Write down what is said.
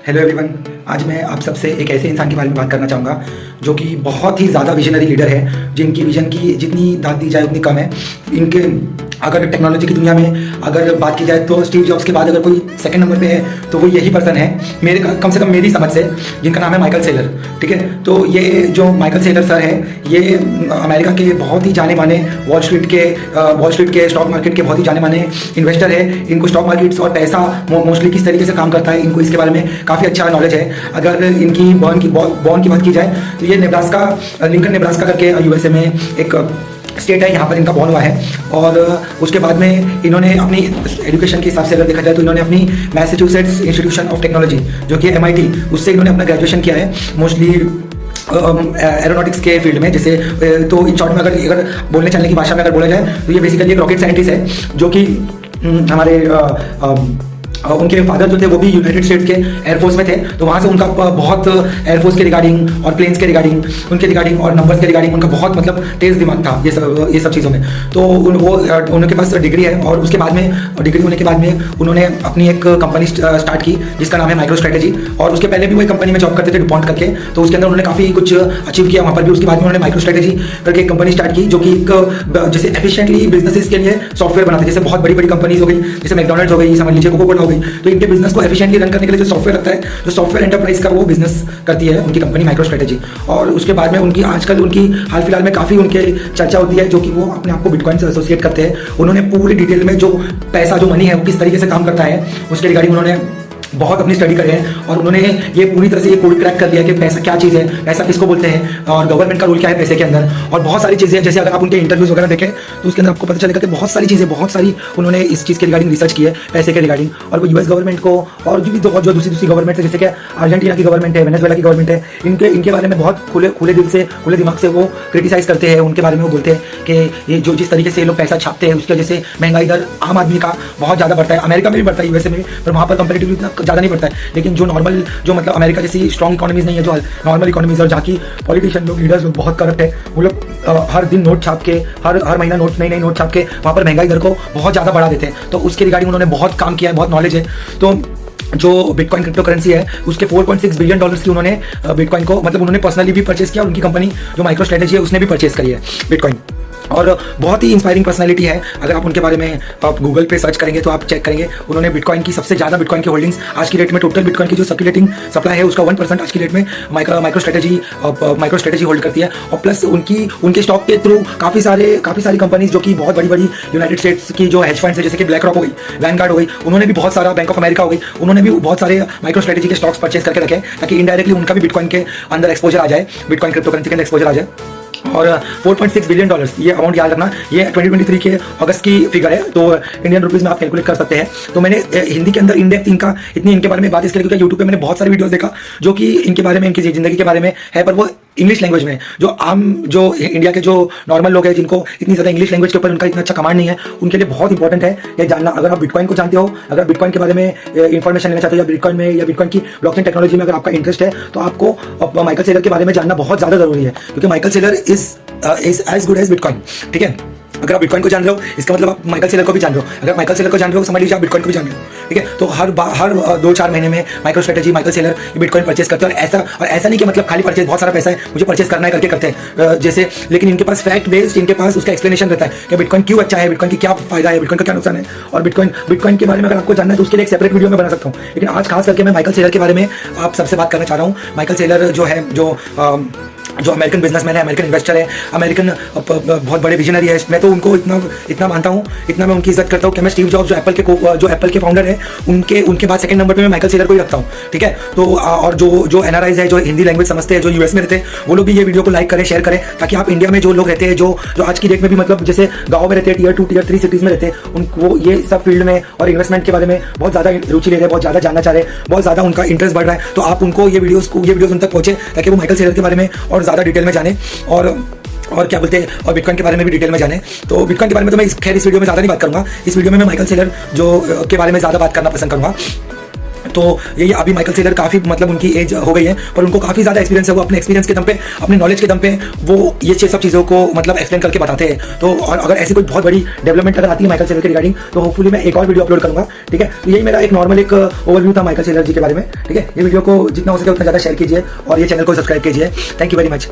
Hello everyone. आज मैं आप सबसे एक ऐसे इंसान के बारे में बात करना चाहूँगा जो कि बहुत ही ज़्यादा विजनरी लीडर है, जिनकी विजन की जितनी दाद दी जाए उतनी कम है। इनके अगर टेक्नोलॉजी की दुनिया में अगर बात की जाए तो स्टीव जॉब्स के बाद अगर कोई सेकंड नंबर पे है तो वो यही पर्सन है, मेरे कम से कम मेरी समझ से, जिनका नाम है माइकल सेलर। ठीक है, तो ये जो माइकल सेलर सर है, ये अमेरिका के बहुत ही जाने माने वॉल स्ट्रीट के स्टॉक मार्केट के बहुत ही जाने माने इन्वेस्टर है। इनको स्टॉक मार्केट्स और पैसा मोस्टली किस तरीके से काम करता है, इनको इसके बारे में काफ़ी अच्छा नॉलेज है। अगर इनकी बॉर्न की बात की जाए तो ये लिंकन नेब्रास्का करके यूएसए में एक स्टेट है, यहाँ पर इनका बॉर्न हुआ है। और उसके बाद में इन्होंने अपनी एजुकेशन के हिसाब से अगर देखा जाए तो इन्होंने अपनी मैसेच्यूसेट्स इंस्टीट्यूशन ऑफ टेक्नोलॉजी जो कि MIT, उससे इन्होंने अपना ग्रेजुएशन किया है, मोस्टली एरोनॉटिक्स के फील्ड में। जैसे तो इन शॉर्ट में अगर बोलने चलने की भाषा में अगर बोला जाए तो ये बेसिकली एक रॉकेट साइंटिस्ट है, जो कि हमारे उनके फादर जो थे वो भी यूनाइटेड स्टेट्स के एयरफोर्स में थे, तो वहाँ से उनका बहुत एयरफोर्स के रिगार्डिंग और प्लेन्स के रिगार्डिंग, उनके रिगार्डिंग और नंबर्स के रिगार्डिंग उनका बहुत मतलब तेज दिमाग था ये सब चीज़ों में। तो उनके पास डिग्री है, और उसके बाद में डिग्री होने के बाद में उन्होंने अपनी एक कंपनी स्टार्ट की जिसका नाम है माइक्रो स्ट्रेटेजी। और उसके पहले भी वो एक कंपनी में जॉब करते थे डुपॉन्ट करके, तो उसके अंदर उन्होंने काफ़ी कुछ अचीव किया वहाँ पर भी। उसके बाद में उन्होंने माइक्रो स्ट्रेटेजी करके एक कंपनी स्टार्ट की जो कि एक जैसे एफिशिएंटली बिजनेसेस के लिए सॉफ्टवेयर बनाते, जैसे बहुत बड़ी बड़ी कंपनीज हो गई, जैसे मैकडॉनल्ड्स हो गई, समझ लीजिए कोका कोला हो गई। तो इनके बिजनेस को एफिशिएंटली रन करने के लिए जो सॉफ्टवेयर लगता है, जो सॉफ्टवेयर एंटरप्राइज का वो बिजनेस करती है उनकी कंपनी माइक्रो स्ट्रेटेजी। और उसके बाद में उनकी आजकल उनकी हाल फिलहाल में काफ़ी उनके चर्चा होती है, जो कि वो अपने आप को बिटकॉइन से एसोसिएट करते हैं। उन्होंने पूरी डिटेल में जो पैसा जो मनी है वो किस तरीके से काम करता है उसके रिगार्डिंग उन्होंने बहुत अपनी स्टडी करी है, और उन्होंने ये पूरी तरह से ये कोड क्रैक कर लिया कि पैसा क्या चीज़ है, पैसा किसको बोलते हैं, और गवर्नमेंट का रोल क्या है पैसे के अंदर, और बहुत सारी चीज़ें। जैसे अगर आप उनके इंटरव्यूज वगैरह देखें तो उसके अंदर आपको पता चलेगा कि बहुत सारी उन्होंने इस चीज़ के रिगार्डिंग रिसर्च की है, पैसे के रिगार्डिंग। और वो यूएस गवर्नमेंट को और जो दूसरी गवर्नमेंट है, जैसे कि अर्जेंटीना की गवर्नमेंट है, वेनेजुएला की गवर्नमेंट है, इनके बारे में बहुत खुले दिल से, खुले दिमाग से वो क्रिटिसाइज करते हैं। उनके बारे में वो बोलते हैं कि ये जो जिस तरीके से ये लोग पैसा छापते हैं उसकी वजह से महंगाई दर आम आदमी का बहुत ज़्यादा बढ़ता है। अमेरिका में भी बढ़ता है, यूएसए में भी, पर वहाँ पर कंपेरेटिवली इतना ज़्यादा नहीं बढ़ता है। लेकिन जो नॉर्मल जो मतलब अमेरिका जैसी स्ट्रॉन्ग इकोनॉमीज नहीं है, जो नॉर्मल इकोनॉमीज, और जहाँ की पॉलिटिशियन लोग, लीडर्स लोग बहुत करप्ट है, वो लोग हर दिन नोट छाप के, हर महीना नई नोट छाप के वहाँ पर महंगाई दर को बहुत ज़्यादा बढ़ा देते हैं। तो उसके रिगार्डिंग उन्होंने बहुत काम किया है, बहुत नॉलेज है। तो जो बिटकॉइन क्रिप्टो करेंसी है उसके $4.6 बिलियन की उन्होंने बिटकॉइन को मतलब उन्होंने पर्सनली भी परचेस किया, और उनकी कंपनी जो माइक्रो स्ट्रेटेजी है उसने भी परचेस करी है बिटकॉइन। और बहुत ही इंस्पायरिंग पर्सनालिटी है। अगर आप उनके बारे में आप गूगल पे सर्च करेंगे तो आप चेक करेंगे, उन्होंने बिटकॉइन की सबसे ज़्यादा बिटकॉइन की होल्डिंग्स आज की डेट में, टोटल बिटकॉइन की जो सर्कुलेटिंग सप्लाई है उसका 1% आज की डेट में माइक्रो स्ट्रेटेजी होल्ड करती है। और प्लस उनके स्टॉक के थ्रू काफ़ी सारी कंपनीज जो कि बहुत बड़ी यूनाइटेड स्टेट्स की जो हेज फंड्स है, जैसे कि ब्लैक रॉक हो गई, वैनगार्ड हो गई, उन्होंने भी बहुत सारा, बैंक ऑफ अमेरिका हो गई, उन्होंने भी बहुत सारे माइक्रो स्ट्रेटेजी के स्टॉक्स परचेज करके रखे, ताकि इनडायरेक्टली उनका भी बिटकॉइन के अंदर एक्सपोजर आ जाए, बिटकॉइन क्रिप्टो करेंसी के अंदर एक्सपोजर आ जाए। और $4.6 बिलियन ये अमाउंट याद रखना, ये 2023 के अगस्त की फिगर है, तो इंडियन रुपीज़ में आप कैलकुलेट कर सकते हैं। तो मैंने हिंदी के अंदर इनडेप्थ इनके बारे में बात इसके लिए क्योंकि यूट्यूब पे मैंने बहुत सारे वीडियोस देखा जो कि इनके बारे में, इनकी ज़िंदगी के बारे में है, पर वो इंग्लिश लैंग्वेज में। जो इंडिया के जो नॉर्मल लोग हैं जिनको इतनी ज़्यादा इंग्लिश लैंग्वेज के ऊपर उनका इतना अच्छा कमांड नहीं है, उनके लिए बहुत इंपॉर्टेंट है ये जानना। अगर आप बिटकॉइन को जानते हो, अगर बिटकॉइन के बारे में इन्फॉर्मेशन लेना चाहते हो, या बिटकॉइन की ब्लॉकचेन टेक्नोलॉजी में अगर आपका इंटरेस्ट है, तो आपको माइकल सेलर के बारे में जानना बहुत ज़्यादा ज़रूरी है, क्योंकि Michael Saylor is as good as bitcoin. ठीक है, अगर आप बिटकॉइन को जान रहे हो इसका मतलब आप माइकल सेलर को भी जान रहे हो, अगर माइकल सेलर को जान रहे हो समझ लीजिए आप बिटकॉइन को भी जान रहे हो। ठीक है, तो हर 2-4 महीने में micro strategy, Michael Saylor bitcoin purchase करते हैं। और ऐसा नहीं कि मतलब खाली परचेस, बहुत सारा पैसा है मुझे परचेस करना है करके करते हैं जैसे, लेकिन इनके पास फैक्ट बेस्ड, इनके पास उसका एक्सप्लेनेशन रहता है कि बिटकॉइन क्यों अच्छा है, बिटकॉइन की क्या फायदा है, बिटकॉइन का क्या नुकसान है। और बिटकॉइन के बारे में अगर आपको जानना है तो उसके लिए एक सेपरेट वीडियो में बना सकता हूँ, लेकिन आज खास करके मैं माइकल सेलर के बारे में आप सबसे बात करना चाह रहा हूँ। माइकल सेलर जो है, जो अमेरिकन बिजनेसमैन है, अमेरिकन इन्वेस्टर है, अमेरिकन बहुत बड़े विजनरी है। मैं तो उनको इतना मानता हूँ, इतना मैं उनकी इज्जत करता हूँ कि मैं स्टीव जॉब्स जो एप्पल के फाउंडर है उनके बाद सेकंड नंबर पे मैं माइकल सेलर को ही रखता हूँ। ठीक है, तो और जो एनआरआईज है, जो हिंदी लैंग्वेज समझते हैं, जो यूएस में रहते हैं, वो लोग भी ये वीडियो को लाइक करें, शेयर करें, ताकि आप इंडिया में जो लोग रहते हैं, जो आज की डेट में भी मतलब जैसे गाँव में रहते हैं, Tier 2 Tier 3 सिटीज़ में रहते हैं, उनको ये सब फील्ड में और इन्वेस्टमेंट के बारे में बहुत ज़्यादा रुचि ले रहे हैं, बहुत ज़्यादा जानना चाह रहे हैं, बहुत ज़्यादा उनका इंटरेस्ट बढ़ रहा है। तो आप उनको ये वीडियोज़ उन तक पहुँचे ताकि वो माइकल सेलर के बारे में और ज़्यादा डिटेल में जाने, और क्या बोलते हैं, और बिटकॉइन के बारे में भी डिटेल में जाने। तो बिटकॉइन के बारे में तो मैं इस वीडियो में ज़्यादा नहीं बात करूँगा। इस वीडियो में मैं माइकल सेलर के बारे में ज़्यादा बात करना पसंद करूँगा। तो यही अभी माइकल सेलर काफ़ी मतलब उनकी एज हो गई है, पर उनको काफ़ी ज़्यादा एक्सपीरियंस है। वो अपने एक्सपीरियंस के दम पे, अपने नॉलेज के दम पे वो ये सब चीज़ों को मतलब एक्सप्लेन करके बताते हैं। तो और अगर ऐसी कोई बहुत बड़ी डेवलपमेंट अगर आती है माइकल सेलर के रिगार्डिंग, तो होपफुली मैं एक और वीडियो अपलोड करूँगा। ठीक है, तो यही मेरा एक नॉर्मल एक ओवरव्यू था माइकल सेलर जी के बारे में। ठीक है, ये वीडियो को जितना हो सके उतना ज़्यादा शेयर कीजिए और ये चैनल को सब्सक्राइब कीजिए। Thank you very much.